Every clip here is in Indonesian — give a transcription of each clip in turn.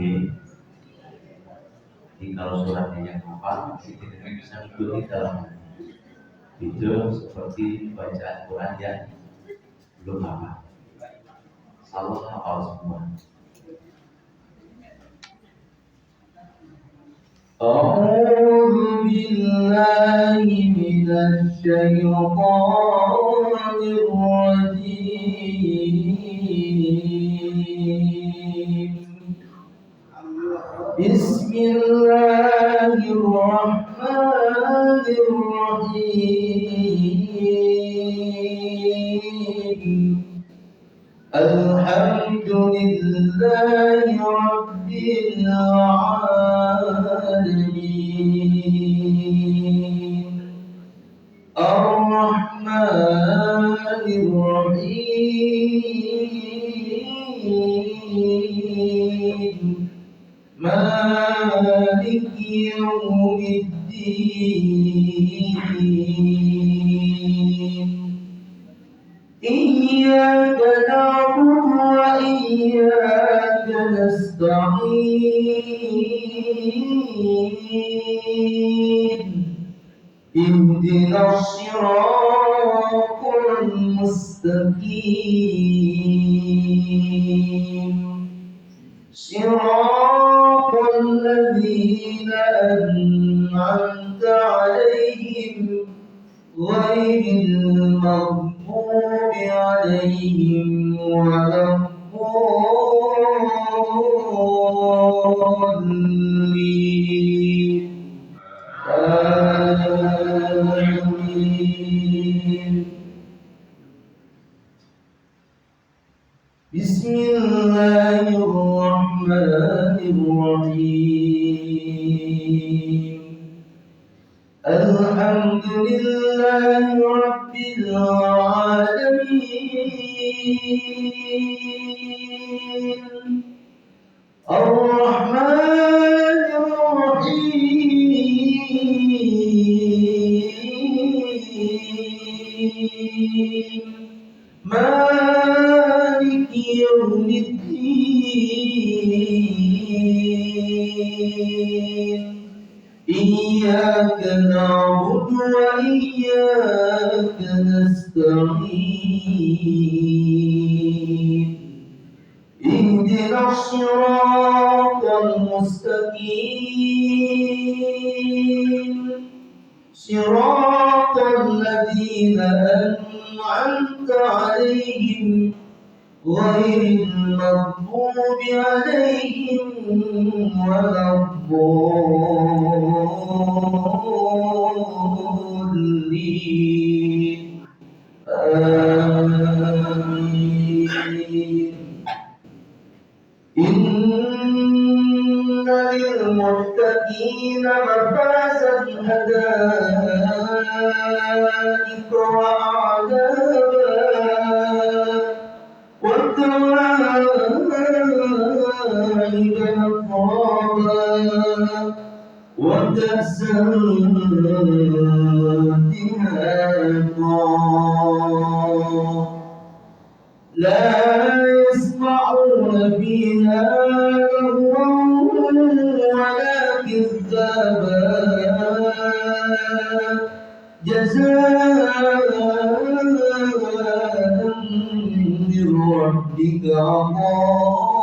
boleh. Jadi kalau suratnya yang hafal, kita bisa ikuti dalam video seperti bacaan Quran yang belum hafal. Salah hafal semua. أعوذ بالله من الشيطان الرجيم بسم الله الرحمن الرحيم الحمد لله رب العالمين الرحمن الرحيم مالك يوم الدين إياك نعبد وإياك نستعين اهدنا الصراط المستقيم صراط الذين أنعمت عليهم غير المغضوب عليهم ولا الضالين آمين بسم الله الرحمن الرحيم الحمد لله رب العالمين الرحمن الرحيم مالك يوم الدين إياك نعبد وإياك نستعين اهدنا الصراط المستقيم صراط الذين أنعمت عليهم غير المغضوب عليهم ولا الضالين آمين إن للمتقين مفازا حدائق وأعنابا وكواعب أترابا وكأسا دهاقا لا يسمعون فيها لغوا ولا كذابا جزاء من ربك عطاء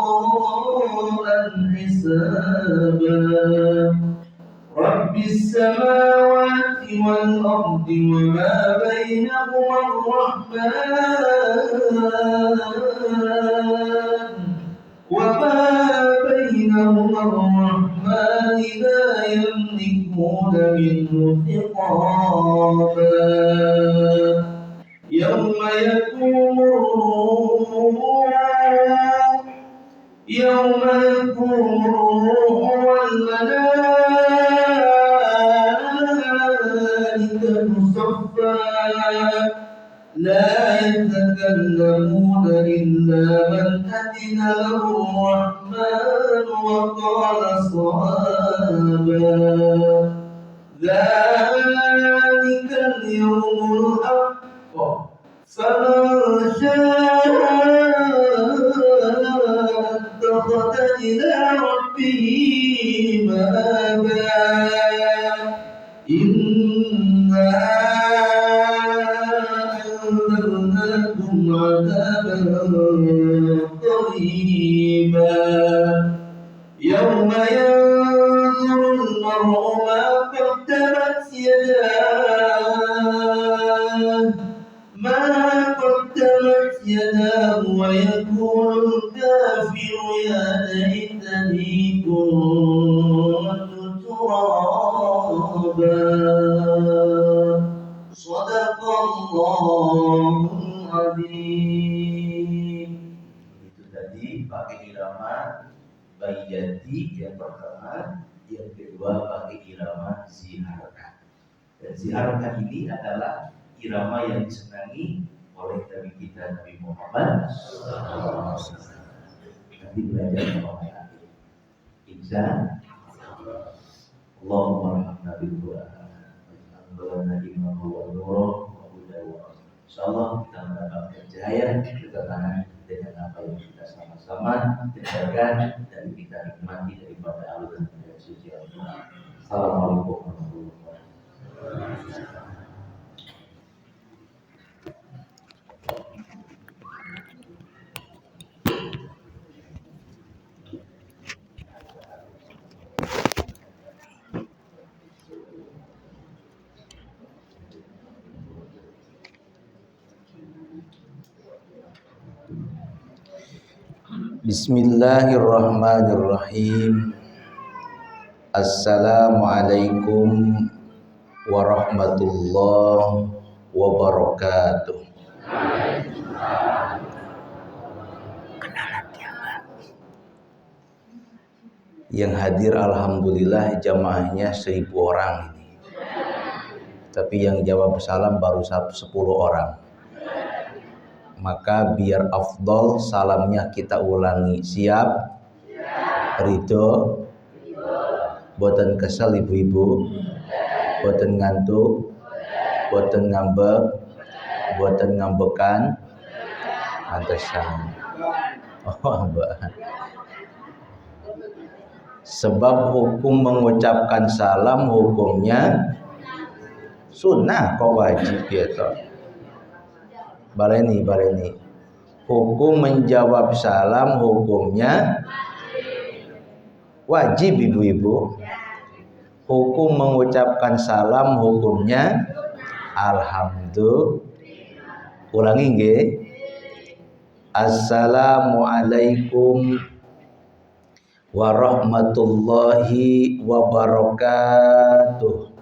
حسابا رب السماوات والأرض وما بينهما الرحمن لا يملكون منه خطابا يوم يقوم الروح والملائكة صفا لا يتكلمون إلا من أذن له الرحمن وقال صوابا ذلك اليوم الحق فمن شاء اتخذ إلى ربه ربه مآبا إنا أنذرناكم عذابا قريبا يوم ينظر المرء ما قدمت يداه ويقول الكافر يا ليتني كنت ترابا صدق Allahul Azim. Itu tadi pakai irama bayyati yang pertama, yang kedua pakai irama ziharkan. Dan ziharkan ini adalah irama yang disenangi oleh Nabi kita Nabi Muhammad SAW. Nanti belajar sama Insya Allahumma rahmatna bil Quran waj'alna imama wa nura wa huda wa insyaallah kita mendapatkan cahaya ketenangan dengan apa yang kita sama-sama dengarkan dan kita nikmati daripada aliran dan suci Allah. Assalamualaikum warahmatullahi wabarakatuh. Bismillahirrahmanirrahim. Assalamualaikum warahmatullahi wabarakatuh. Yang hadir alhamdulillah jamaahnya 1000 orang ini. Tapi yang jawab salam baru 10 orang. Maka biar afdol salamnya kita ulangi. Siap? Ridho? Boten kesel ibu-ibu? Boten ngantuk? Boten ngambek? Boten ngambekan? Pantesan. Oh, Mbak. Sebab hukum mengucapkan salam hukumnya sunnah kok wajib ya toh. Baleni. Hukum menjawab salam hukumnya wajib ibu-ibu. Hukum mengucapkan salam hukumnya alhamdulillah. Ulangi nggih. Assalamualaikum warahmatullahi wabarakatuh.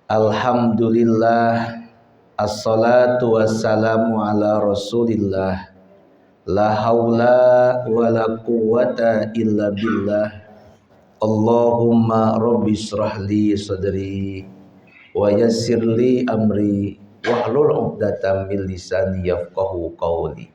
Alhamdulillah, assalatu wassalamu ala rasulillah, la haula wa la quwwata illa billah. Allahumma rabbi shrahli sadri wa yassirli amri wahlul 'uqdatam min lisani yafqahu qawli.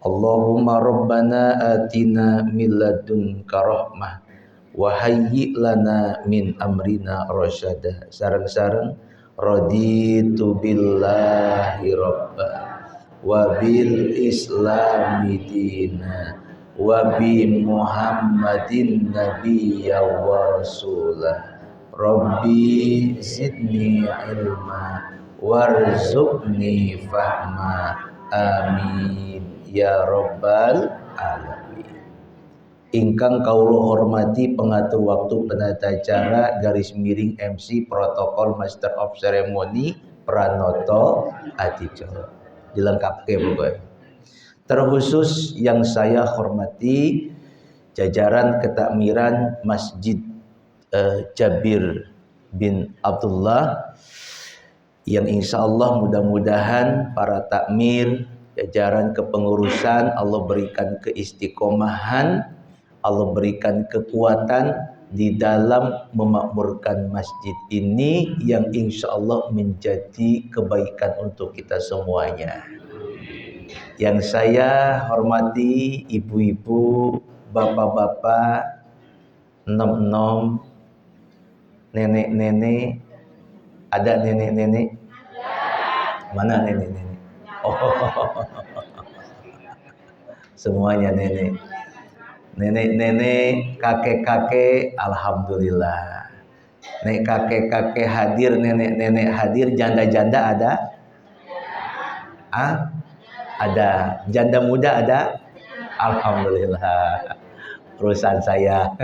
Allahumma rabbana atina min ladunka rahmah wa hayyi lana min amrina rasyada. Sareng-sareng raditu billahi rabba wa bil islami dina wa bi muhammadin nabiyya wa rasulah. Rabbi zidni ilma warzuqni fahma. Amin ya rabbal alamin. Ingkang kawula hormati pengatur waktu, penata acara, garis miring MC, protokol, master of ceremony, pranoto, adicara. Dilengkapke pokoknya. Terkhusus yang saya hormati jajaran ketakmiran Masjid Jabir bin Abdullah yang insya Allah mudah-mudahan para takmir, jajaran kepengurusan Allah berikan keistiqomahan, Allah berikan kekuatan di dalam memakmurkan masjid ini yang insya Allah menjadi kebaikan untuk kita semuanya. Yang saya hormati ibu-ibu, bapak-bapak, nom-nom, nenek-nenek. Ada nenek-nenek? Mana nenek-nenek? Oh, semuanya nenek. Nenek-nenek, kakek-kakek, alhamdulillah. Nek kakek-kakek hadir, nenek-nenek hadir, janda-janda ada? Ah, ada. Janda muda ada? Alhamdulillah. Perusahaan saya.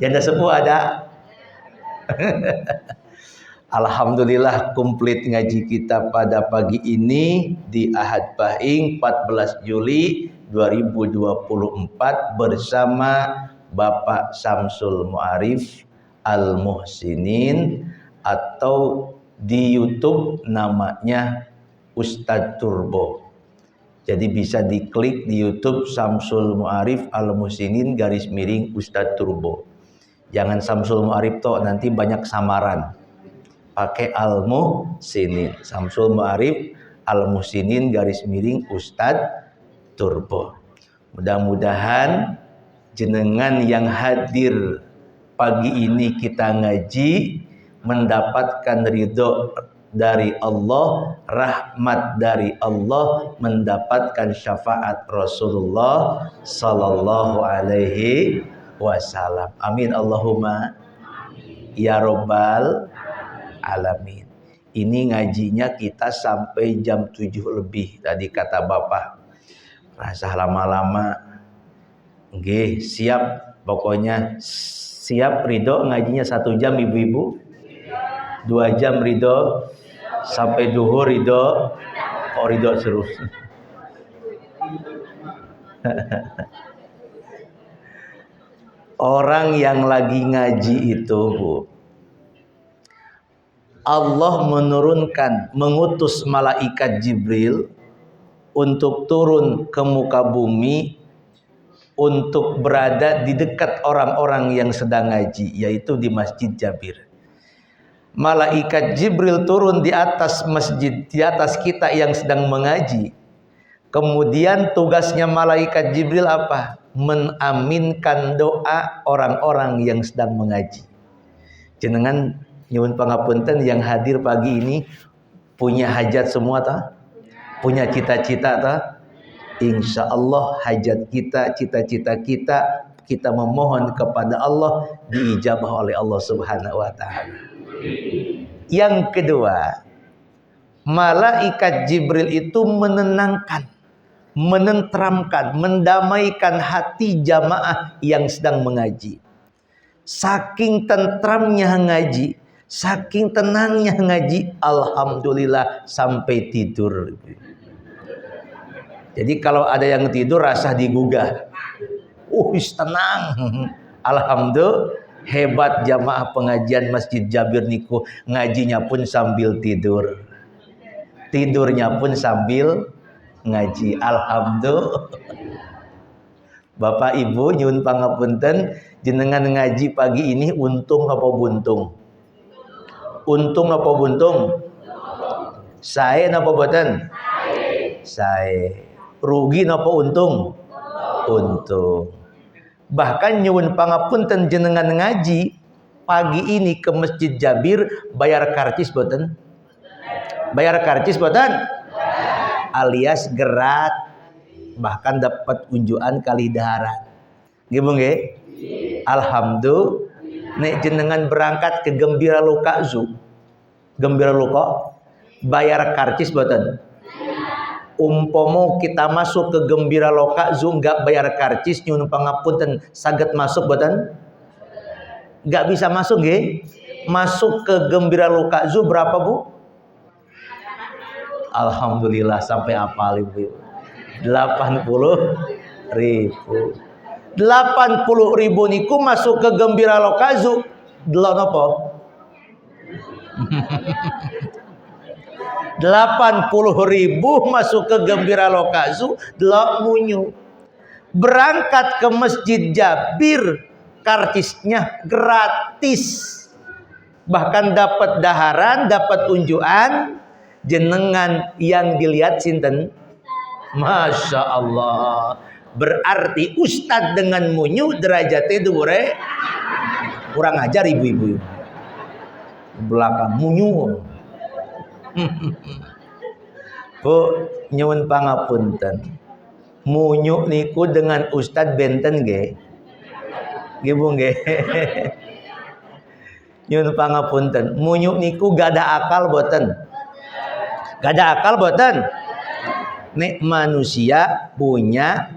Janda sepuh ada? Alhamdulillah komplit ngaji kita pada pagi ini di Ahad Pahing 14 Juli 2024 bersama Bapak Samsul Muarif Al-Muhsinin atau di YouTube namanya Ustadz Turbo. Jadi bisa diklik di YouTube Samsul Muarif Al-Muhsinin _ Ustadz Turbo. Jangan Samsul Muarif toh, nanti banyak samaran. Pakai Al-Muhsinin, Samsul Muarif Al-Muhsinin _ Ustadz Turbo. Mudah-mudahan jenengan yang hadir pagi ini kita ngaji mendapatkan ridho dari Allah, rahmat dari Allah, mendapatkan syafaat Rasulullah sallallahu alaihi wasallam. Amin Allahumma ya rabbal alamin. Ini ngajinya kita sampai jam 7 lebih tadi kata Bapak. Rasa lama-lama. Nggih, siap pokoknya. Siap ridho ngajinya 1 jam ibu-ibu? 2 jam ridho? Sampai duhur ridho? Oh ridho terus. Orang yang lagi ngaji itu, Bu, Allah mengutus malaikat Jibril untuk turun ke muka bumi untuk berada di dekat orang-orang yang sedang ngaji, yaitu di Masjid Jabir. Malaikat Jibril turun di atas masjid, di atas kita yang sedang mengaji. Kemudian tugasnya malaikat Jibril apa? Menaminkan doa orang-orang yang sedang mengaji. Jenengan nyuwun pangapunten yang hadir pagi ini punya hajat semua ta? Punya cita-cita ta? Insya Allah hajat kita, cita-cita kita memohon kepada Allah diijabah oleh Allah Subhanahu wa taala. Yang kedua, malaikat Jibril itu menenangkan, menenteramkan, mendamaikan hati jamaah yang sedang mengaji. Saking tentramnya ngaji, saking tenangnya ngaji, alhamdulillah sampai tidur. Jadi kalau ada yang tidur rasa digugah. Tenang. Alhamdulillah, hebat jamaah pengajian Masjid Jabir niku, ngajinya pun sambil tidur. Tidurnya pun sambil ngaji. Alhamdulillah. Bapak Ibu nyuwun pangapunten, jenengan ngaji pagi ini untung apa buntung? Untung apa buntung? Sae napa boten? Sae. Rugi napa untung? Untung. Bahkan nyuwun pangapunten jenengan ngaji pagi ini ke Masjid Jabir bayar karcis boten? Bayar karcis boten? Alias gerat, bahkan dapat unjuan kali daharan. Nggih Bu nggih? Alhamdulillah. Nek jenengan berangkat ke Gembira Loka Zoo, Gembira Loka, bayar karcis boten? Umpomo kita masuk ke Gembira Loka Zoo nggak bayar karcis, nyuwun pangapunten saged masuk boten? Nggak bisa masuk nggih? Masuk ke Gembira Loka Zoo berapa Bu? Alhamdulillah sampai apal Ibu. 80.000. 80.000 niku masuk ke Gembira Loka Zoo. Delok napa? 80.000 masuk ke Gembira Loka Zoo, delok munyu. Berangkat ke Masjid Jabir, karcisnya gratis. Bahkan dapat daharan, dapat unjuan. Jenengan yang dilihat sinten? Masya Allah. Berarti ustadz dengan munyu derajatnya dhuwure. Kurang ajar ibu-ibu. Belakang munyu. Bu, nyuwun pangapunten. Munyuk niku dengan Ustadz benten nggih. Nggih Bu nggih. Nyuwun pangapunten. Munyuk niku gak ada akal boten? Gak ada akal boten? Nek manusia punya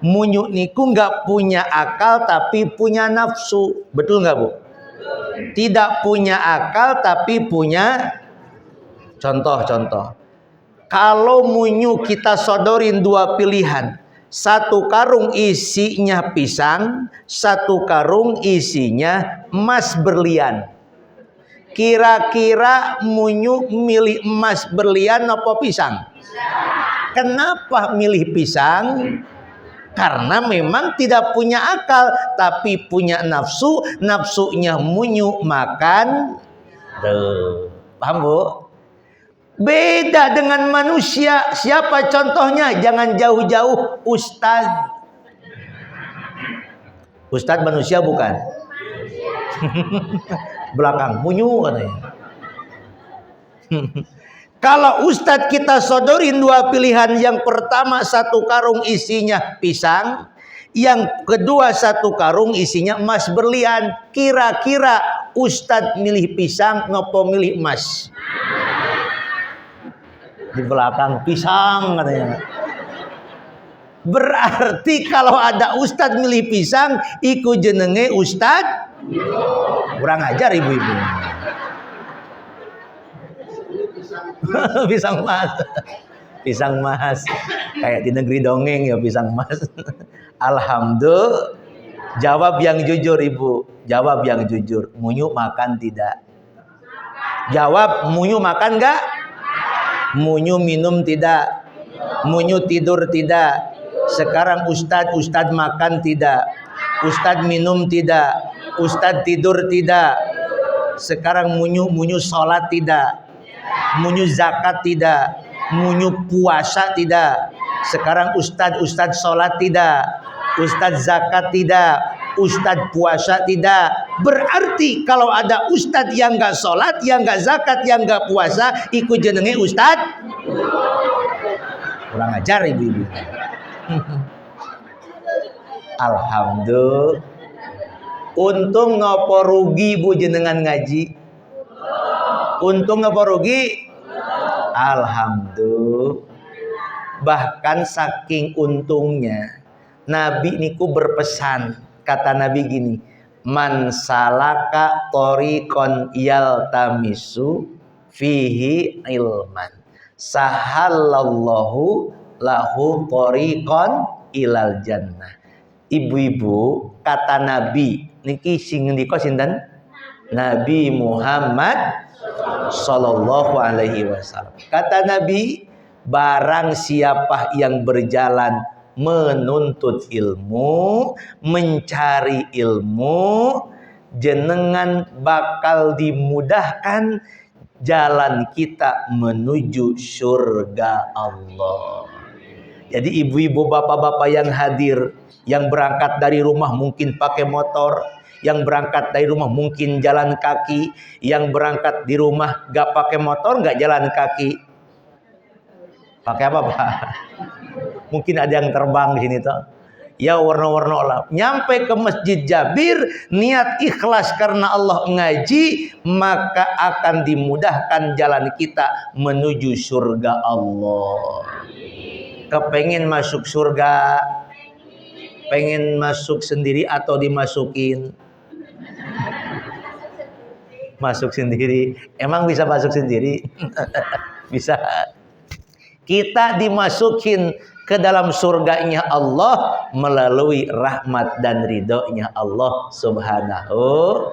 munyuk niku nggak punya akal tapi punya nafsu. Betul nggak Bu? Tidak punya akal tapi punya contoh. Kalau munyu kita sodorin dua pilihan. Satu karung isinya pisang, satu karung isinya emas berlian. Kira-kira munyu milih emas berlian apa pisang? Kenapa milih pisang? Karena memang tidak punya akal tapi punya nafsu. Nafsunya munyu makan. Tuh. Paham Bu? Beda dengan manusia. Siapa contohnya? Jangan jauh-jauh. Ustadz. Ustadz manusia bukan? Belakang munyu katanya. Kalau ustadz kita sodorin dua pilihan. Yang pertama satu karung isinya pisang. Yang kedua satu karung isinya emas berlian. Kira-kira ustadz milih pisang ngopo milih emas? Di belakang pisang katanya. Berarti kalau ada ustadz milih pisang, ikut jenenge ustadz kurang ajar ibu-ibu. Pisang mas, pisang mas, kayak di negeri dongeng ya pisang mas. Alhamdulillah. Jawab yang jujur ibu, jawab yang jujur. Munyu makan tidak? Jawab, munyu makan enggak? Munyu minum tidak? Munyu tidur tidak? Sekarang ustadz makan tidak? Ustadz minum tidak? Ustadz tidur tidak? Sekarang munyu sholat tidak? Munyu zakat tidak? Munyu puasa tidak? Sekarang ustadz sholat tidak? Ustadz zakat tidak? Ustadz puasa tidak? Berarti kalau ada ustadz yang gak sholat, yang gak zakat, yang gak puasa, ikut jenenge ustadz kurang ajar ibu-ibu. Alhamdulillah. Untung ngopo rugi bu jenengan ngaji? Untung ngopo rugi? Alhamdulillah. Bahkan saking untungnya Nabi niku berpesan. Kata Nabi gini, man salaka tariqon yaltamisu fihi ilman sahallallahu lahu tariqon ilal jannah. Ibu-ibu, kata Nabi niki sing ngendika sinten? Nabi Muhammad sallallahu alaihi wasallam. Kata Nabi, barang siapa yang berjalan menuntut ilmu, mencari ilmu, jenengan bakal dimudahkan jalan kita menuju surga Allah. Jadi ibu-ibu, bapak-bapak yang hadir, yang berangkat dari rumah mungkin pakai motor, yang berangkat dari rumah mungkin jalan kaki, yang berangkat di rumah gak pakai motor, gak jalan kaki, pakai apa Pak? Mungkin ada yang terbang di sini toh. Ya warna-warna lah. Nyampe ke Masjid Jabir, niat ikhlas karena Allah ngaji, maka akan dimudahkan jalan kita menuju surga Allah. Kepengen masuk surga, pengen masuk sendiri atau dimasukin? Masuk sendiri. Emang bisa masuk sendiri? Bisa. Kita dimasukin ke dalam surganya Allah melalui rahmat dan ridhonya Allah subhanahu.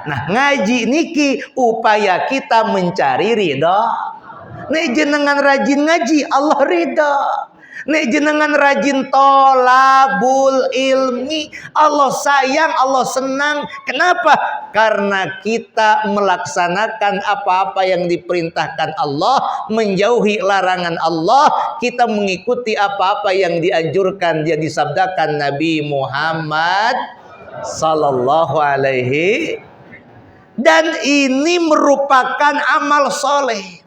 Nah ngaji niki upaya kita mencari ridho. Nek jenengan rajin ngaji Allah ridho. Nek jenengan rajin tolabul ilmi, Allah sayang, Allah senang. Kenapa? Karena kita melaksanakan apa-apa yang diperintahkan Allah, menjauhi larangan Allah, kita mengikuti apa-apa yang dianjurkan, yang disabdakan Nabi Muhammad sallallahu alaihi. Dan ini merupakan amal soleh.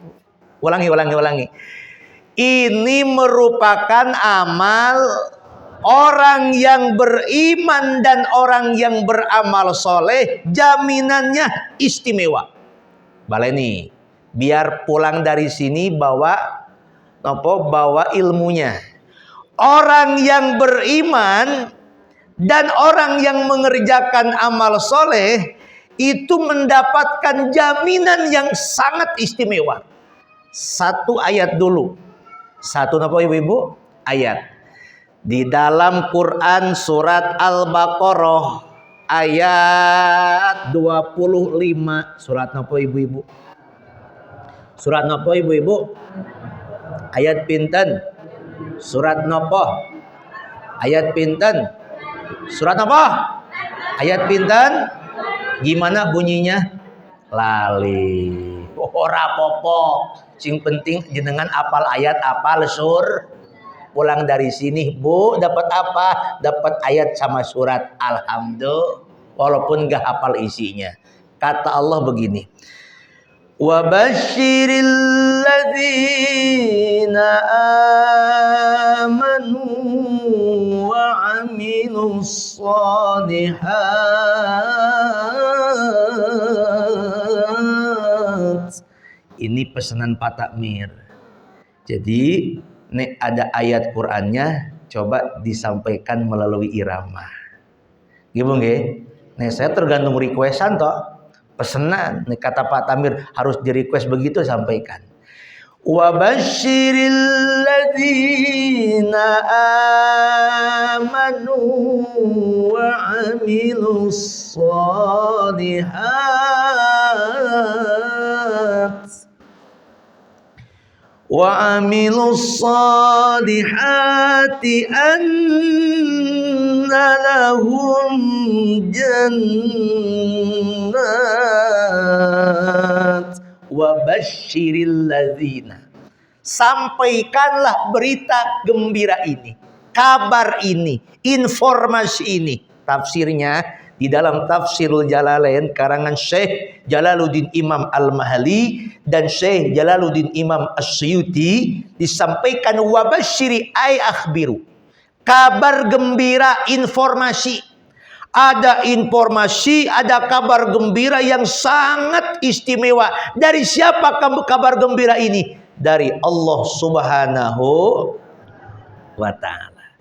Ulangi. Ini merupakan amal orang yang beriman dan orang yang beramal soleh, jaminannya istimewa. Baleni, biar pulang dari sini bawa ilmunya. Orang yang beriman dan orang yang mengerjakan amal soleh itu mendapatkan jaminan yang sangat istimewa. Satu ayat dulu. Satu apa ibu-ibu? Ayat. Di dalam Quran surat Al-Baqarah ayat 25. Surat apa ibu-ibu? Surat apa ibu-ibu? Ayat pinten? Surat nopo? Ayat pinten? Surat apa? Ayat pinten? Gimana bunyinya? Lali. Ora popo. Sing penting jenengan apal ayat, apal sur. Pulang dari sini, Bu, dapat apa? Dapat ayat sama surat. Alhamdulillah. Walaupun gak hafal isinya. Kata Allah begini. Wa basyiril ladzina amanu wa amilus shalihat. Ini pesanan Pak Takmir. Jadi nek ada ayat Qur'annya, coba disampaikan melalui irama. Gimana nggih? Nek saya tergantung requestan toh. Pesanan, nek kata Pak Tamir harus di request begitu, sampaikan. Wa basyiril ladzina amanu wa amilus shalihat. Wa amilus salihati anna lahum jannat wa basyiril ladzina. Sampaikanlah berita gembira ini, kabar ini, informasi ini. Tafsirnya di dalam Tafsirul Jalalain karangan Syekh Jalaluddin Imam Al-Mahali dan Syekh Jalaluddin Imam As-Suyuti disampaikan wabasyiri ay akhbiru. Kabar gembira, informasi. Ada informasi, ada kabar gembira yang sangat istimewa. Dari siapa kabar gembira ini? Dari Allah Subhanahu wa ta'ala.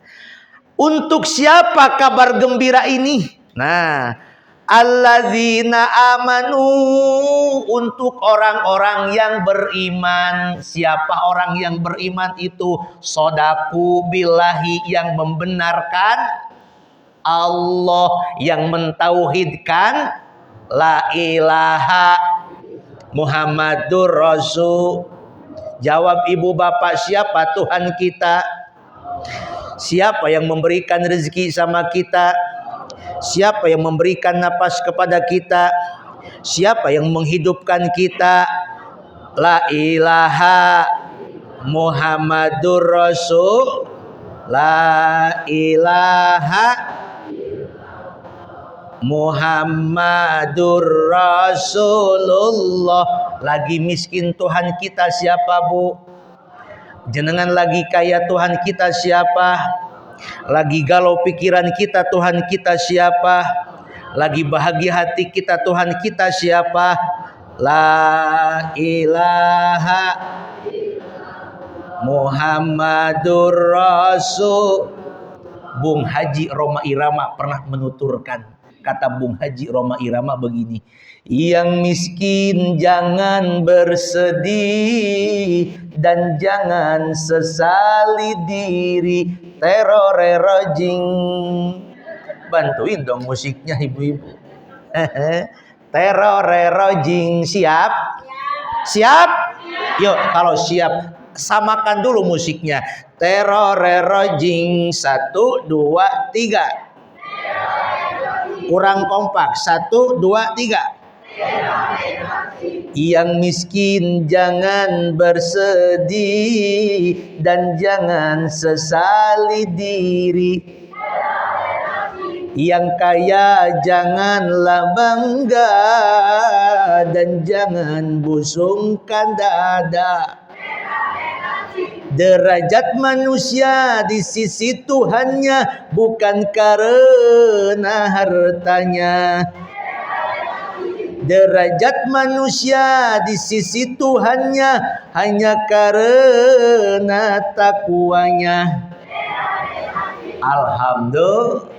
Untuk siapa kabar gembira ini? Nah, alladzina amanu, untuk orang-orang yang beriman. Siapa orang yang beriman itu? Sodaku billahi, yang membenarkan Allah, yang mentauhidkan la ilaha Muhammadur Rasul. Jawab ibu bapak, siapa Tuhan kita? Siapa yang memberikan rezeki sama kita? Siapa yang memberikan napas kepada kita? Siapa yang menghidupkan kita? La ilaha Muhammadur Rasul. La ilaha Muhammadur Rasulullah. Lagi miskin Tuhan kita siapa, Bu? Jenengan lagi kaya Tuhan kita siapa? Lagi galau pikiran kita Tuhan kita siapa? Lagi bahagia hati kita Tuhan kita siapa? La ilaha Muhammadur Rasul. Bung Haji Roma Irama pernah menuturkan, kata Bung Haji Roma Irama begini, yang miskin jangan bersedih dan jangan sesali diri, terorerojing. Bantuin dong musiknya ibu-ibu. Terorerojing, siap? Siap? Yuk, kalau siap samakan dulu musiknya. Terorerojing, 1, 2, 3. Kurang kompak. 1, 2, 3. Yang miskin jangan bersedih dan jangan sesali diri. Yang kaya janganlah bangga dan jangan busungkan dada. Derajat manusia di sisi Tuhannya bukan karena hartanya. Derajat manusia di sisi Tuhannya hanya karena takwanya. Alhamdulillah.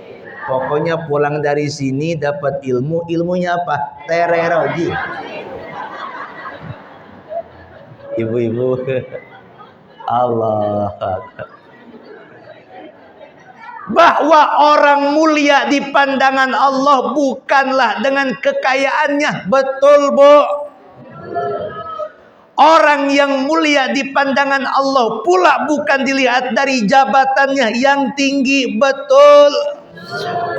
Pokoknya pulang dari sini dapat ilmu. Ilmunya apa? Tereroji. Ibu-ibu. Allah. Bahwa orang mulia di pandangan Allah bukanlah dengan kekayaannya. Betul, Bu. Orang yang mulia di pandangan Allah pula bukan dilihat dari jabatannya yang tinggi. Betul.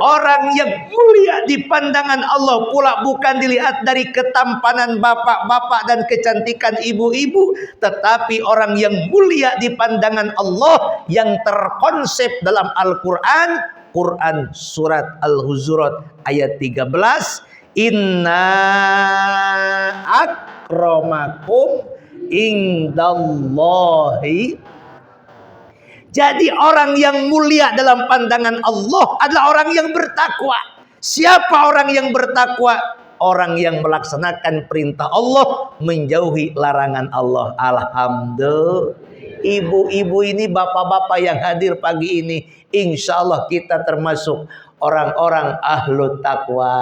Orang yang mulia di pandangan Allah pula bukan dilihat dari ketampanan bapak-bapak dan kecantikan ibu-ibu, tetapi orang yang mulia di pandangan Allah yang terkonsep dalam Al-Quran, Quran surat Al-Hujurat ayat 13, inna akramakum indallahi. Jadi orang yang mulia dalam pandangan Allah adalah orang yang bertakwa. Siapa orang yang bertakwa? Orang yang melaksanakan perintah Allah, menjauhi larangan Allah. Alhamdulillah. Ibu-ibu ini, bapak-bapak yang hadir pagi ini, insya Allah kita termasuk orang-orang ahlu takwa.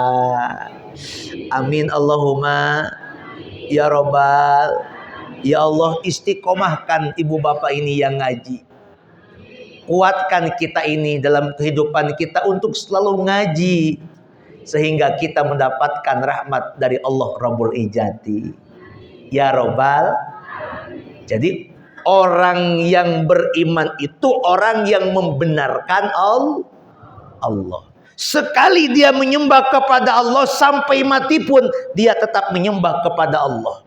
Amin Allahumma ya Rabbal. Ya Allah, istiqomahkan ibu bapak ini yang ngaji. Kuatkan kita ini dalam kehidupan kita untuk selalu ngaji, sehingga kita mendapatkan rahmat dari Allah Rabbul Izzati. Ya Rabbal. Jadi orang yang beriman itu orang yang membenarkan Allah. Sekali dia menyembah kepada Allah, sampai mati pun dia tetap menyembah kepada Allah.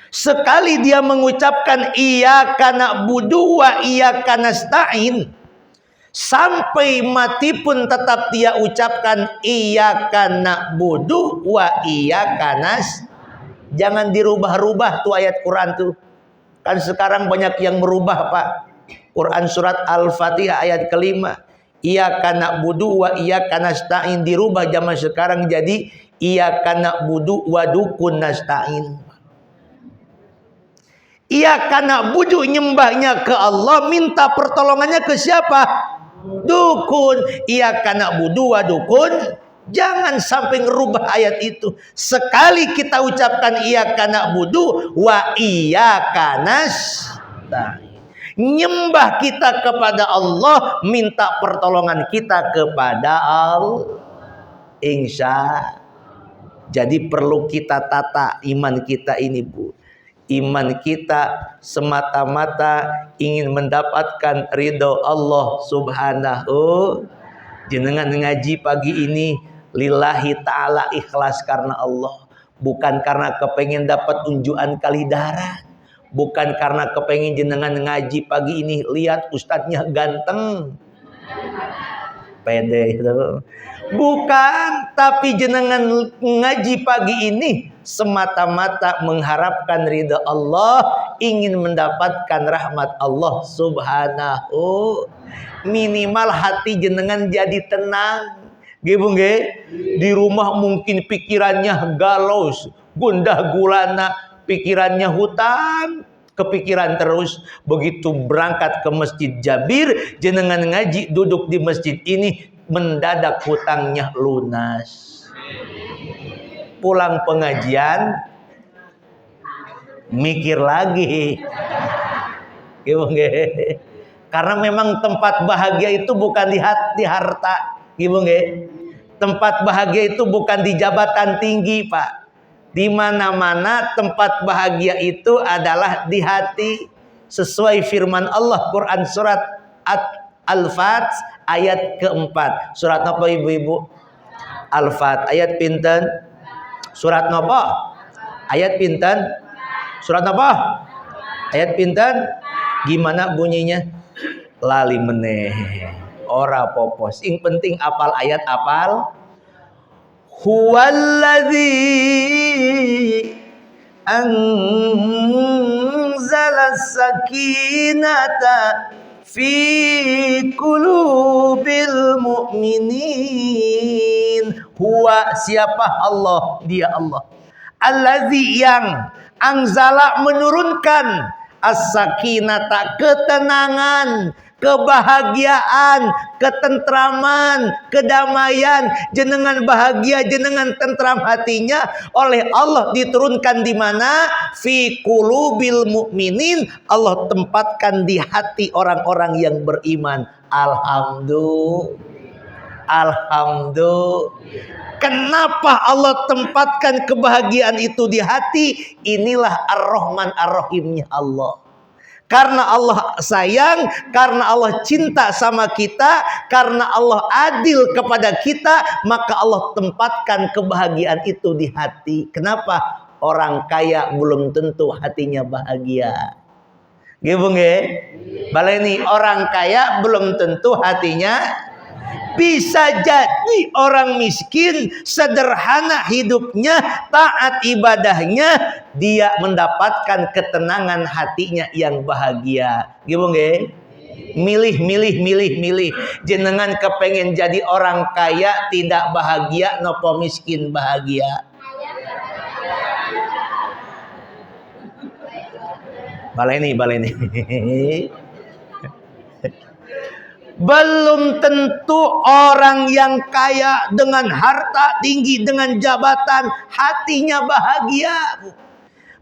Sekali dia mengucapkan iyyaka na'budu wa iyyaka nasta'in, sampai mati pun tetap dia ucapkan iyyaka na'budu wa iyyaka nasta'in. Jangan dirubah-rubah tuh ayat Quran tuh. Kan sekarang banyak yang merubah, Pak. Quran surat Al-Fatihah ayat kelima, iyyaka na'budu wa iyyaka nasta'in, dirubah zaman sekarang jadi iyyaka na'budu wa dukun nasta'in. Iyyaka na'budu, nyembahnya ke Allah, minta pertolongannya ke siapa? Dukun. Iyyaka na'budu wa dukun. Jangan sampai ngerubah ayat itu. Sekali kita ucapkan iyyaka na'budu wa iyyaka nasta'in, nyembah kita kepada Allah, minta pertolongan kita kepada Allah. Insya. Jadi perlu kita tata iman kita ini, Bu. Iman kita semata-mata ingin mendapatkan ridho Allah subhanahu. Jenengan ngaji pagi ini lillahi ta'ala, ikhlas karena Allah. Bukan karena kepengen dapat unjuan kalidaran. Bukan karena kepengen jenengan ngaji pagi ini lihat ustadznya ganteng, pede. Bukan, tapi jenengan ngaji pagi ini semata-mata mengharapkan ridha Allah, ingin mendapatkan rahmat Allah subhanahu. Minimal hati jenengan jadi tenang. Di rumah mungkin pikirannya galau, gundah gulana, pikirannya hutang, kepikiran terus. Begitu berangkat ke Masjid Jabir, jenengan ngaji duduk di masjid ini, mendadak hutangnya lunas. Pulang pengajian mikir lagi. Karena memang tempat bahagia itu bukan di hati harta. Tempat bahagia itu bukan di jabatan tinggi, Pak. Di mana-mana tempat bahagia itu adalah di hati. Sesuai firman Allah Quran surat Al-Fat ayat keempat. Surat apa ibu-ibu? Al-Fat ayat pinten? Surat apa? Ayat pinten? Surat apa? Ayat pinten? Gimana bunyinya? Lali meneh. Ora popos. Yang penting apal ayat, apal. Huwallazi anzala anzalas sakinata fi qulubil mu'minin. Huwa, siapa? Allah, dia Allah. Allazi, yang anzala, menurunkan, as-sakinata, ketenangan, kebahagiaan, ketentraman, kedamaian, jenengan bahagia, jenengan tentram hatinya oleh Allah diturunkan di mana? Fi qulubil mu'minin, Allah tempatkan di hati orang-orang yang beriman. Alhamdulillah. Kenapa Allah tempatkan kebahagiaan itu di hati? Inilah Ar-Rahman Ar-Rahimnya Allah. Karena Allah sayang, karena Allah cinta sama kita, karena Allah adil kepada kita, maka Allah tempatkan kebahagiaan itu di hati. Kenapa? Orang kaya belum tentu hatinya bahagia. Gitu nggih? Baleni, orang kaya belum tentu hatinya. Bisa jadi orang miskin, sederhana hidupnya, taat ibadahnya, dia mendapatkan ketenangan hatinya yang bahagia. Gitu nggih? Milih. Jenengan kepengen jadi orang kaya tidak bahagia, nopo miskin bahagia? Baleni. Belum tentu orang yang kaya dengan harta tinggi, dengan jabatan, hatinya bahagia.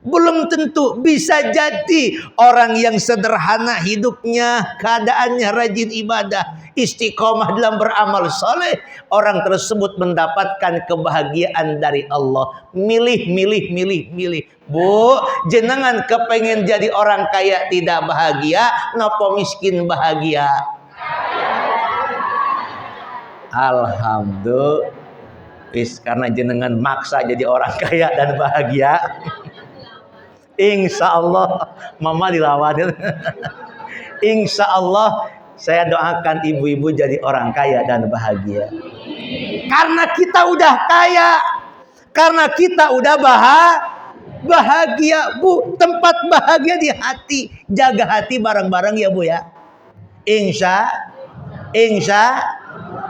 Belum tentu. Bisa jadi orang yang sederhana hidupnya, keadaannya rajin ibadah, istiqomah dalam beramal soleh, orang tersebut mendapatkan kebahagiaan dari Allah. Milih. Bu, jenengan kepengen jadi orang kaya tidak bahagia, nopo miskin bahagia? Alhamdulillah. Karena jenengan maksa jadi orang kaya dan bahagia, insya Allah mama dilawanin. Insya Allah saya doakan ibu-ibu jadi orang kaya dan bahagia. Karena kita udah kaya, karena kita udah bahagia. Bu, tempat bahagia di hati. Jaga hati bareng-bareng ya Bu ya. Insya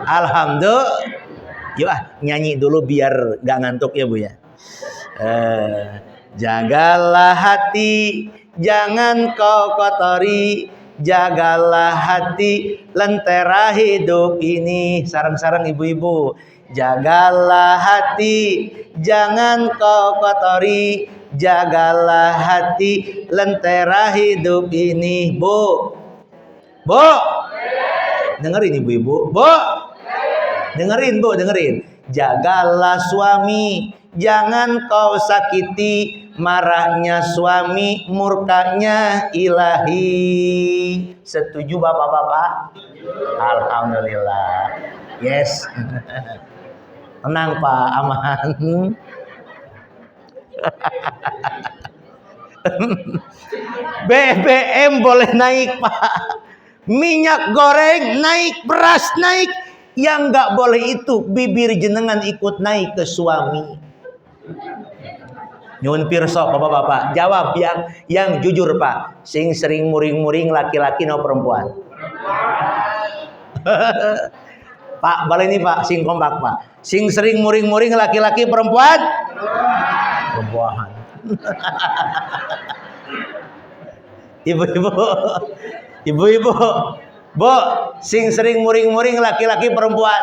Alhamdulillah. Yuk nyanyi dulu biar gak ngantuk ya Bu ya. Jagalah hati, jangan kau kotori. Jagalah hati, lentera hidup ini. Sarang-sarang ibu-ibu. Jagalah hati, jangan kau kotori. Jagalah hati, lentera hidup ini. Bu, dengerin ibu-ibu. Bu, dengerin. Jagalah suami, jangan kau sakiti. Marahnya suami, murkanya ilahi. Setuju bapak-bapak? Alhamdulillah. Yes. Tenang Pak, aman. BBM boleh naik Pak, minyak goreng naik, beras naik. Yang nggak boleh itu bibir jenengan ikut naik ke suami. Nyun pirsa bapak-bapak, jawab yang jujur Pak. Sing sering muring-muring laki-laki no perempuan? Pak, balik ini Pak, sing kompak Pak. Sing sering muring-muring laki-laki perempuan? Perempuan. Ibu-ibu, Bu, sing sering muring-muring laki-laki perempuan?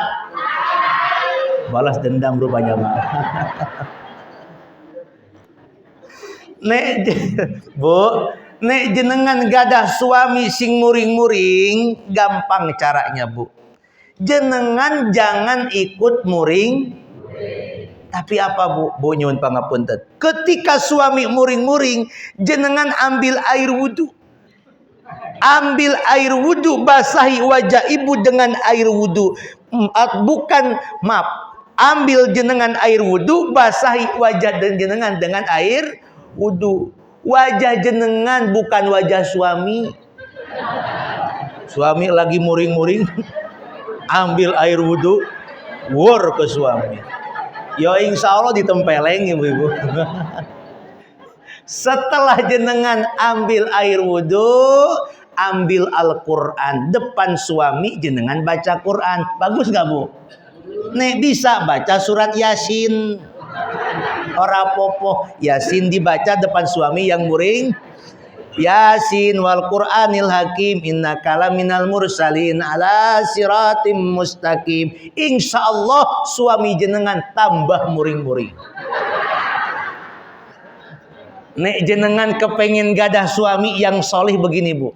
Balas dendam rupanya Pak. Nek Bu, nek jenengan gadah suami sing muring-muring, gampang caranya Bu. Jenengan jangan ikut muring. Tapi apa Bu? Bu nyuwun pangapunten. Ketika suami muring-muring, jenengan ambil air wudu. Ambil air wudu, basahi wajah ibu dengan air wudu. Ambil jenengan air wudu, basahi wajah dan jenengan dengan air wudu. Wajah jenengan bukan wajah suami. Suami lagi muring-muring, ambil air wudu, wor ke suami. Ya insya Allah ditempeleng ibu-ibu. Setelah jenengan ambil air wudhu, ambil Al-Quran depan suami, jenengan baca Quran. Bagus gak Bu? Nek bisa baca surat Yasin. Ora popo, Yasin dibaca depan suami yang muring. Yasin wal Qur'anil Hakim innaka laminal mursalin ala siratim mustaqim. Insyaallah suami jenengan tambah muring-muring. Nek jenengan kepengen gadah suami yang solih begini Bu,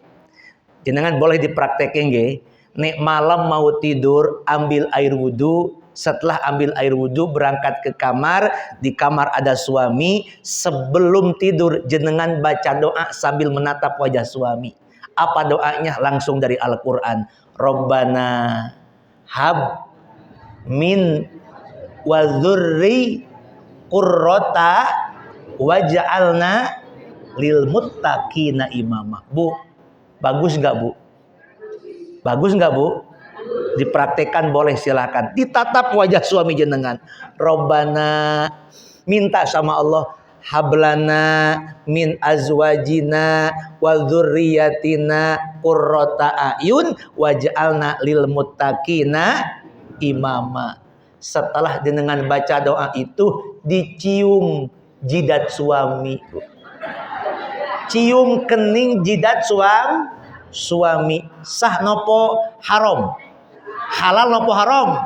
jenengan boleh dipraktekin nggih. Nek malam mau tidur ambil air wudhu. Setelah ambil air wudhu berangkat ke kamar. Di kamar ada suami. Sebelum tidur jenengan baca doa sambil menatap wajah suami. Apa doanya? Langsung dari Al-Quran. Rabbana hab min wa dzurri qurrata waj'alna lil muttaqina imama. Bu, bagus nggak Bu? Bagus nggak Bu? Dipraktekkan boleh, silakan. Ditatap wajah suami jenengan. Robbana, minta sama Allah, hablana min azwajina wa dzurriyyatina qurrata ayun waj'alna lil muttaqina imama. Setelah jenengan baca doa itu, dicium jidat suami. Cium kening jidat suami. Sah nopo haram? Halal nopo haram?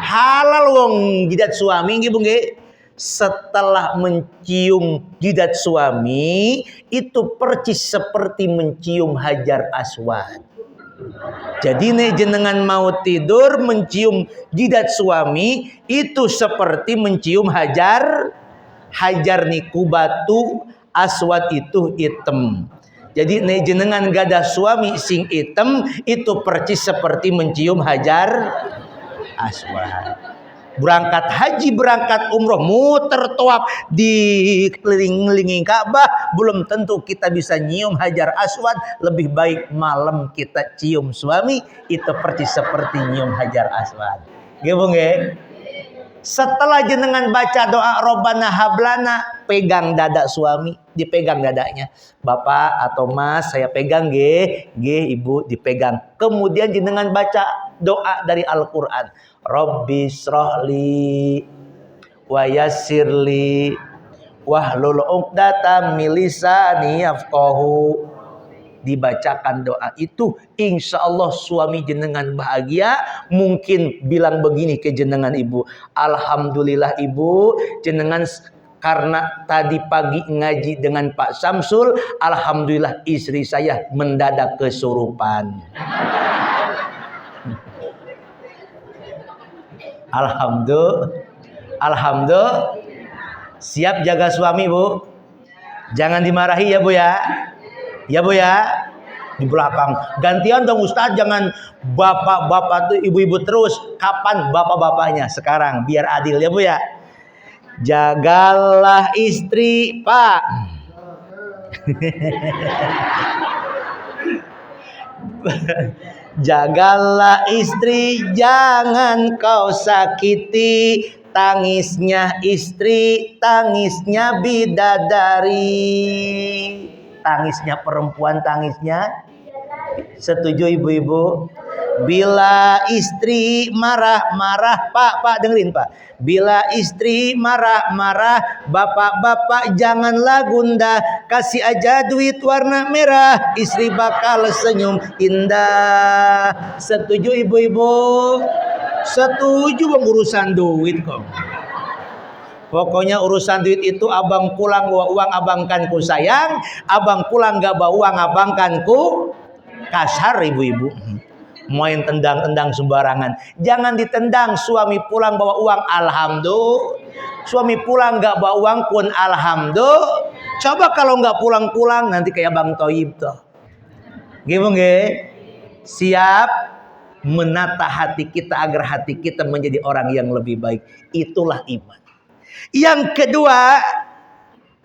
Halal wong jidat suami nggih Bu nggih. Setelah mencium jidat suami itu percis seperti mencium Hajar Aswad. Jadi nih jenengan mau tidur mencium jidat suami itu seperti mencium Hajar niku batu aswad itu hitam. Jadi nek jenengan gadah suami sing item itu percis seperti mencium Hajar Aswad. Berangkat haji, berangkat umroh, muter tawaf di keliling-keliling Ka'bah, belum tentu kita bisa nyium Hajar Aswad. Lebih baik malam kita cium suami, itu percis seperti nyium Hajar Aswad. Nggih Bu nggih? Setelah jenengan baca doa Robbana hablana, pegang dada suami, dipegang dadanya. Bapak atau Mas, saya pegang nggih, Ibu dipegang. Kemudian jenengan baca doa dari Al-Qur'an. Rabbi shrahli wa yassirli wahlul 'uqdatam min lisani yafqahu. Dibacakan doa itu, insya Allah suami jenengan bahagia. Mungkin bilang begini ke jenengan Ibu, alhamdulillah Ibu, jenengan karena tadi pagi ngaji dengan Pak Samsul, alhamdulillah istri saya mendadak kesurupan. Alhamdulillah. Siap jaga suami Bu, jangan dimarahi ya Bu ya. Ya Bu ya, di belakang. Gantian dong Ustadz, jangan bapak-bapak tuh ibu-ibu terus. Kapan bapak-bapaknya? Sekarang, biar adil ya Bu ya. Jagalah istri Pak. Jagalah istri, jangan kau sakiti. Tangisnya istri, tangisnya bidadari. Tangisnya perempuan, tangisnya. Setuju ibu-ibu? Bila istri marah-marah, Pak dengerin Pak. Bila istri marah-marah, bapak-bapak janganlah gundah. Kasih aja duit warna merah, istri bakal senyum indah. Setuju ibu-ibu? Setuju bang, urusan duit kok. Pokoknya urusan duit itu abang pulang bawa uang abangkanku sayang, abang pulang gak bawa uang abangkanku kasar ibu-ibu. Main tendang-tendang sembarangan. Jangan ditendang. Suami pulang bawa uang, alhamdulillah. Suami pulang gak bawa uang pun alhamdulillah. Coba kalau gak pulang-pulang nanti kayak Bang Toyib tuh. Gimana? Siap menata hati kita agar hati kita menjadi orang yang lebih baik. Itulah iman. Yang kedua,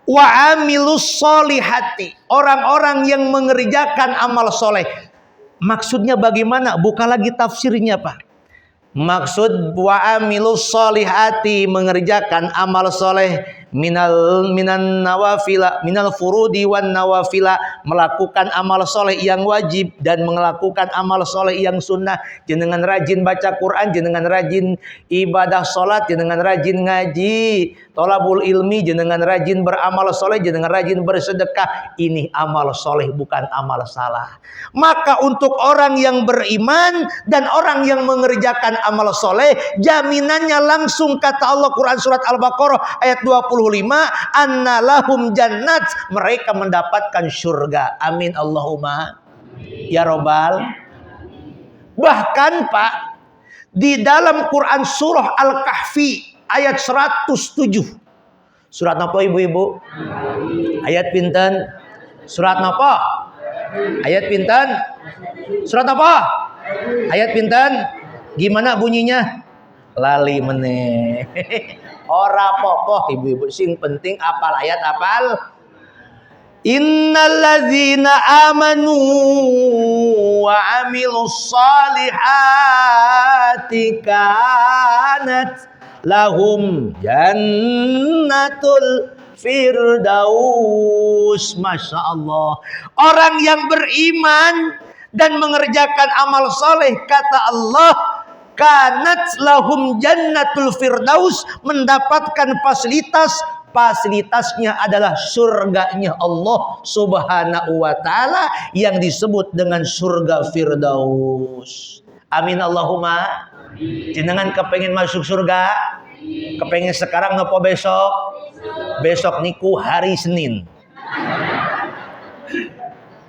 wa amilus solihati, orang-orang yang mengerjakan amal soleh. Maksudnya bagaimana? Buka lagi tafsirnya Pak. Maksud wa amilus solihati, mengerjakan amal soleh, minan nawafila minal furudi wan nawafila, melakukan amal soleh yang wajib dan melakukan amal soleh yang sunnah. Jenengan rajin baca Quran, jenengan rajin ibadah salat, jenengan rajin ngaji, tolabul ilmi, jenengan rajin beramal soleh, jenengan rajin bersedekah. Ini amal soleh, bukan amal salah. Maka untuk orang yang beriman dan orang yang mengerjakan amal soleh, jaminannya langsung kata Allah, Quran surat Al-Baqarah ayat 25, annalahum jannat, mereka mendapatkan surga. Amin Allahumma ya robbal. Bahkan Pak, di dalam Quran surah Al-Kahfi ayat 107, surat apa ibu-ibu? Ayat pinten? Surat apa? Ayat pinten? Surat apa? Ayat pinten? Gimana bunyinya? Lali meneh. Ora popoh ibu-ibu, sing penting apal ayat, apal. Innalladzina amanu wa amilus solihati kanat lahum jannatul firdaus. Masya Allah. Orang yang beriman dan mengerjakan amal soleh, kata Allah, kanat lahum jannatul firdaus, mendapatkan fasilitasnya adalah surganya Allah subhanahu wa ta'ala yang disebut dengan surga firdaus. Amin Allahumma. Jenengan kepengen masuk surga? Kepengen sekarang nopo besok? Besok niku hari Senin.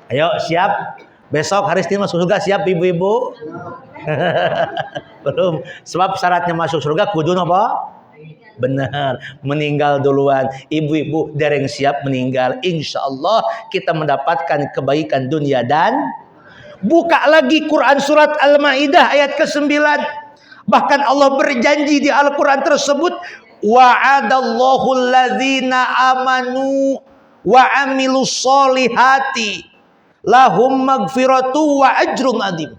Ayo siap? Besok hari Senin masuk surga, siap ibu-ibu? Belum. Sebab syaratnya masuk surga kudu napa? Benar, meninggal duluan. Ibu-ibu dereng siap meninggal, insya Allah kita mendapatkan kebaikan dunia dan buka lagi Quran surat Al-Maidah ayat ke-9. Bahkan Allah berjanji di Al-Quran tersebut, wa'adallahu alladzina amanu wa amilus solihati lahum magfiratu wa ajrun adim.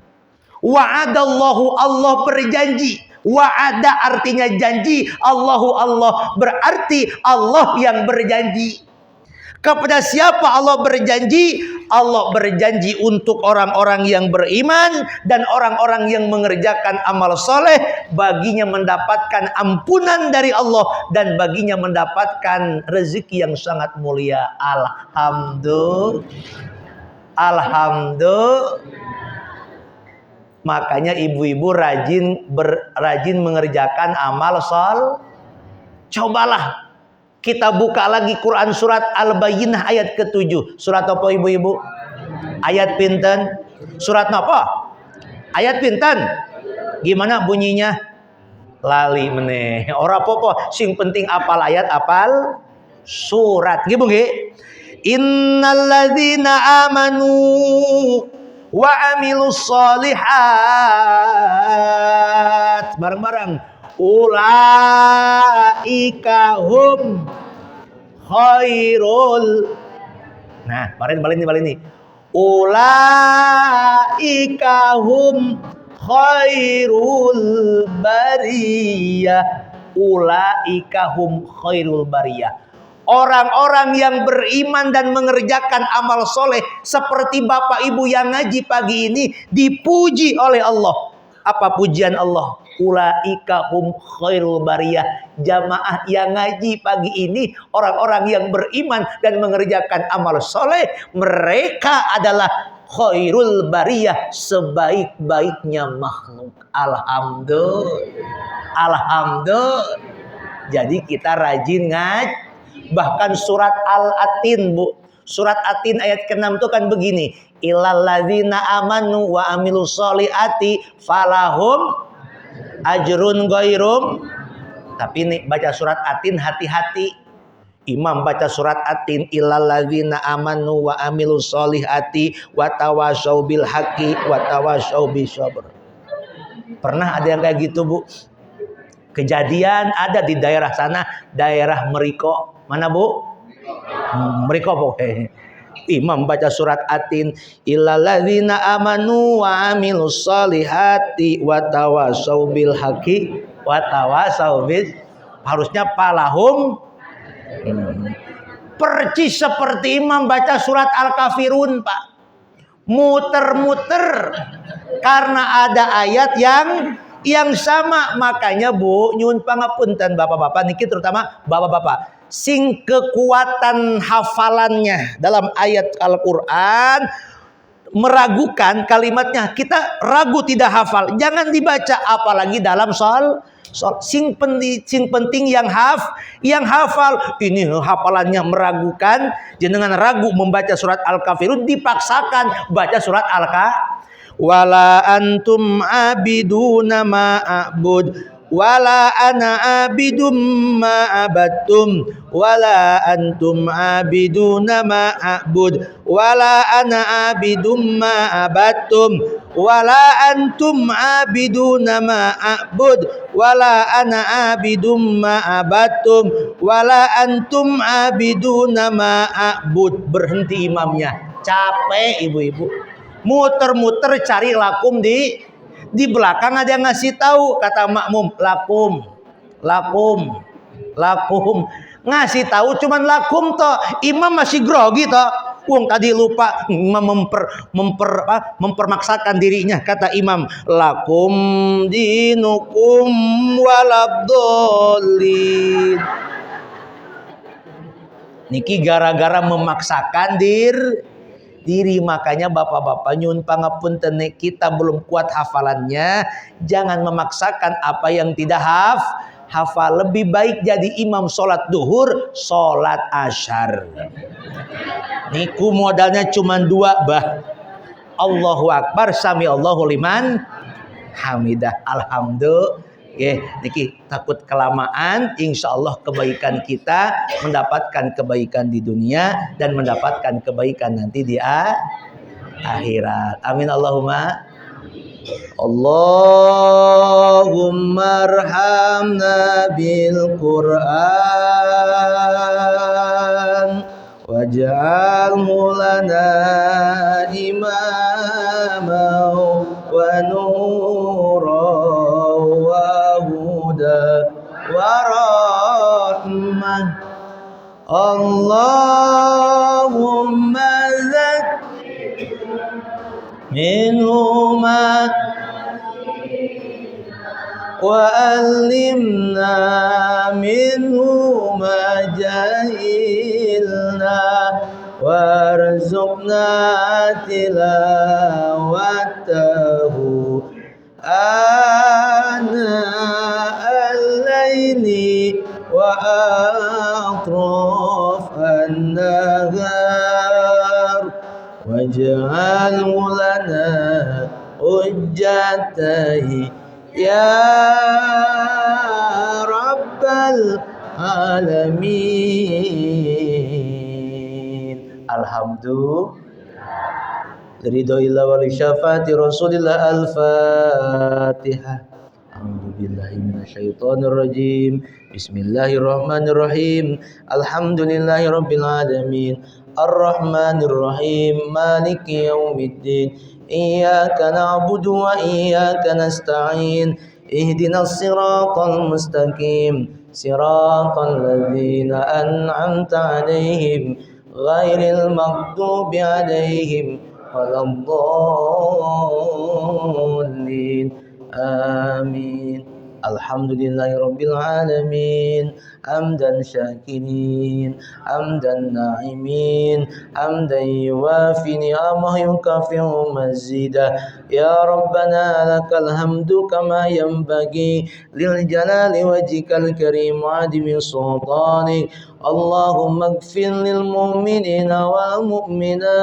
Wa'adallahu, Allah berjanji. Wa'ada artinya janji, Allahu Allah berarti Allah yang berjanji. Kepada siapa Allah berjanji? Allah berjanji untuk orang-orang yang beriman dan orang-orang yang mengerjakan amal soleh, baginya mendapatkan ampunan dari Allah dan baginya mendapatkan rezeki yang sangat mulia. Alhamdulillah. Makanya ibu-ibu rajin mengerjakan amal sol. Cobalah kita buka lagi Quran surat Al-Bayyinah ayat ke-7. Surat apa ibu-ibu? Ayat pinten? Surat apa? Ayat pinten? Gimana bunyinya? Lali meneh. Ora apa-apa, sing penting apal ayat, apal surat. Nggih Bu nggih? Innalladzina amanu wa amilus solihat, bareng-bareng, ulaika hum khairul. Nah, balik ini. Ulaika hum khairul bariyah. Ulaika hum khairul bariyah. Orang-orang yang beriman dan mengerjakan amal soleh seperti bapak ibu yang ngaji pagi ini dipuji oleh Allah. Apa pujian Allah? Ulaika hum khairul bariyah. Jamaah yang ngaji pagi ini orang-orang yang beriman dan mengerjakan amal soleh, mereka adalah khairul bariyah, sebaik-baiknya makhluk. Alhamdulillah. Jadi kita rajin ngaji. Bahkan surat Al-Atin, Bu. Surat Atin ayat ke-6 itu kan begini. Illalladzina amanu wa amilus solihati falahum ajrun ghairum. Tapi nih baca surat Atin hati-hati. Imam baca surat Atin, illalladzina amanu wa amilus solihati wa tawasau bil haqqi wa tawasau bis sabr. Pernah ada yang kayak gitu, Bu? Kejadian ada di daerah sana, daerah Meriko. Mana Bu? Mereka pokoknya. Imam baca surat Atin, illalladzina amanu wa amilus solihati wa tawasau bil haqqi wa tawasau bis. Harusnya palahum Percis seperti imam baca surat Al-Kafirun, Pak. Muter-muter karena ada ayat yang sama. Makanya Bu, nyun pangapunten bapak-bapak niki, terutama bapak-bapak, sing kekuatan hafalannya dalam ayat Al-Qur'an meragukan kalimatnya, kita ragu tidak hafal, jangan dibaca, apalagi dalam soal sing penting yang hafal. Ini hafalannya meragukan, jenengan ragu membaca surat Al-Kafirun, dipaksakan baca surat wala antum abiduna ma'abud wala ana abidum ma'abattum wala antum abiduna ma'abud wala ana abidum ma'abattum wala antum abiduna ma'abud wala ana abidum ma'abattum wala antum abiduna ma'abud. Berhenti imamnya, capek ibu-ibu, muter-muter cari lakum di belakang ada yang ngasih tahu, kata makmum lakum ngasih tahu cuman lakum toh, imam masih grogi toh. Wong tadi lupa, imam mempermaksakan dirinya, kata imam lakum dinukum walabdolin. Niki gara-gara memaksakan diri. Makanya bapak-bapak nyun pangapunten, kita belum kuat hafalannya, jangan memaksakan apa yang tidak hafal. Lebih baik jadi imam sholat duhur, sholat asyar. Niku modalnya cuma 2 bah. Allahu Akbar, sami Allahu liman hamidah. Alhamdulillah. Niki takut kelamaan, insya Allah kebaikan kita mendapatkan kebaikan di dunia dan mendapatkan kebaikan nanti di akhirat. Amin Allahumma. Allahumma arhamna bil Qur'an waj'alhu lana imama wa nura warahmah. Allahumma zakkir minhuma wa alimna minhuma jahilna warzuqna tilawatahu ana al-laili wa atraf an-nahar waj'alhu lana hujjatahi ya rabbal alamin. Alhamdulillah. Ridhoillah wa li syafaati Rasulillah. Al-Fatihah. A'udzubillahi minasyaitonir rajim. Bismillahirrahmanirrahim. Alhamdulillahirabbil alamin. Arrahmanir rahim. Maliki yaumiddin. Iyyaka na'budu wa iyyaka nasta'in. Ihdinas siratal mustaqim. Siratal ladzina an'amta 'alaihim ghairil maghdubi 'alaihim waladdallin. Amin. Alhamdulillahirabbil alamin. Hamdan syakirin, hamdan na'imin, hamdan yuwafi ni'amahu yukafi'u mazidah. Ya Rabbana lakal hamdu kama yanbaghi lil jalali wajhikal karim wa 'azimi sultanik. Allahumma ighfir lil mu'minina wal mu'minat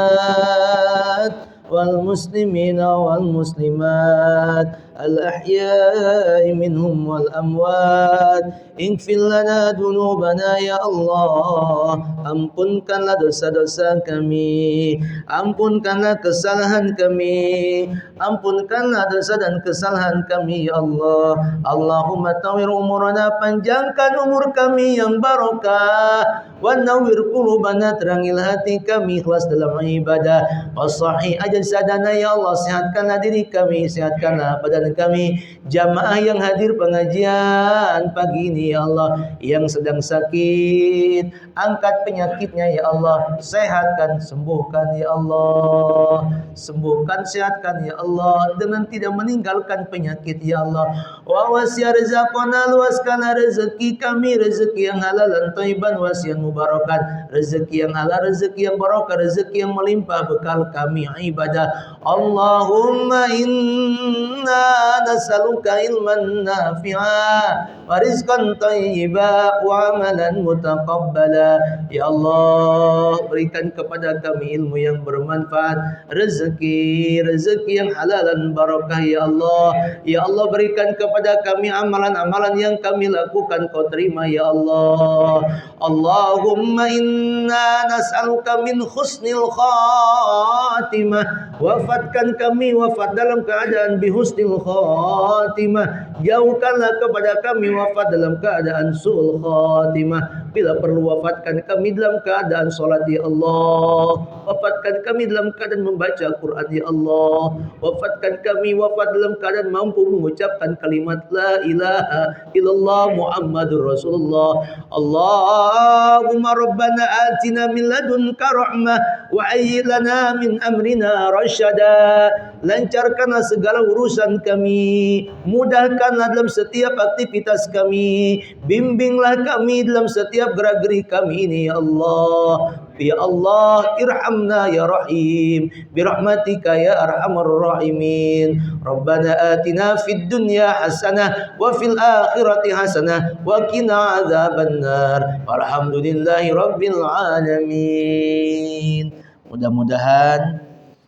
wal muslimina wal muslimat al ahya'i minhum wal amwat. Ighfir lana dunubana ya Allah, ampunkanlah dosa-dosa kami, ampunkanlah kesalahan kami, ampunkanlah dosa dan kesalahan kami ya Allah. Allahumma tawir umurana, panjangkan umur kami yang barokah, wa nawwir qulubana, terangilah hati kami ikhlas dalam ibadah, wa sahih ajsadana ya Allah, sehatkanlah diri kami, sehatkanlah badan sembuhkan kami. Jamaah yang hadir pengajian pagi ini ya Allah, yang sedang sakit, angkat penyakitnya ya Allah, sehatkan, sembuhkan ya Allah, sembuhkan, sehatkan ya Allah, dengan tidak meninggalkan penyakit ya Allah. Wa wasi'a rizqana, luaskan rezeki kami, rezeki yang halal dan thayyiban, wasi'an mubarakan, rezeki yang halal, rezeki yang barakah, rezeki yang melimpah, bekal kami ibadah. Allahumma inna nas'aluka ilman nafi'a wa rizqan thayyiba wa amalan mutaqabbala. Ya Allah, berikan kepada kami ilmu yang bermanfaat, rezeki yang halal dan barakah ya Allah. Ya Allah, berikan kepada kami amalan-amalan yang kami lakukan kau terima ya Allah. Allahumma inna nas'aluka min husnil khatimah, wafatkan kami wafat dalam keadaan bihusnil khatimah, jauhkanlah kepada kami wafat dalam keadaan su'ul khatimah. Bila perlu wafatkan kami dalam keadaan salat ya Allah, wafatkan kami dalam keadaan membaca Quran ya Allah, wafatkan kami wafat dalam keadaan mampu mengucapkan kalimat la ilaha illallah Muhammadur Rasulullah. Allahumma rabbana atina min ladunka rahmah wa hayyi lana min amrina rasyada. Lancarkanlah segala urusan kami, mudahkanlah dalam setiap aktivitas kami, bimbinglah kami dalam setiap gerak-gerik kami ini ya Allah. Ya Allah, irhamna ya Rahim, birahmatika ya arhamar rahimin. Rabbana atina fid dunya hasanah wa fil akhirati hasanah wa qina adzabannar. Walhamdulillahi rabbil alamin. Mudah-mudahan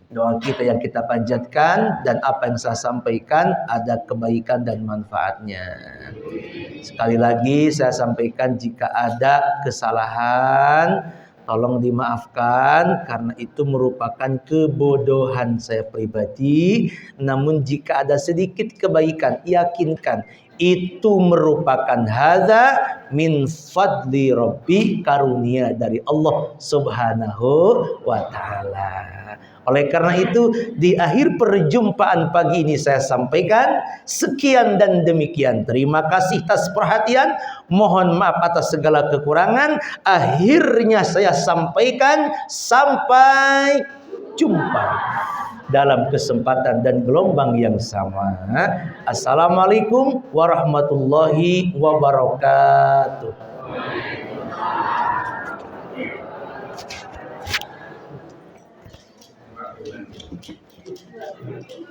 doa kita yang kita panjatkan dan apa yang saya sampaikan ada kebaikan dan manfaatnya. Sekali lagi saya sampaikan, jika ada kesalahan tolong dimaafkan karena itu merupakan kebodohan saya pribadi. Namun jika ada sedikit kebaikan, yakinkan itu merupakan hadza min fadli rabbi, karunia dari Allah Subhanahu wa taala. Oleh karena itu, di akhir perjumpaan pagi ini saya sampaikan sekian dan demikian. Terima kasih atas perhatian. Mohon maaf atas segala kekurangan. Akhirnya saya sampaikan, sampai jumpa dalam kesempatan dan gelombang yang sama. Assalamualaikum warahmatullahi wabarakatuh. Thank you.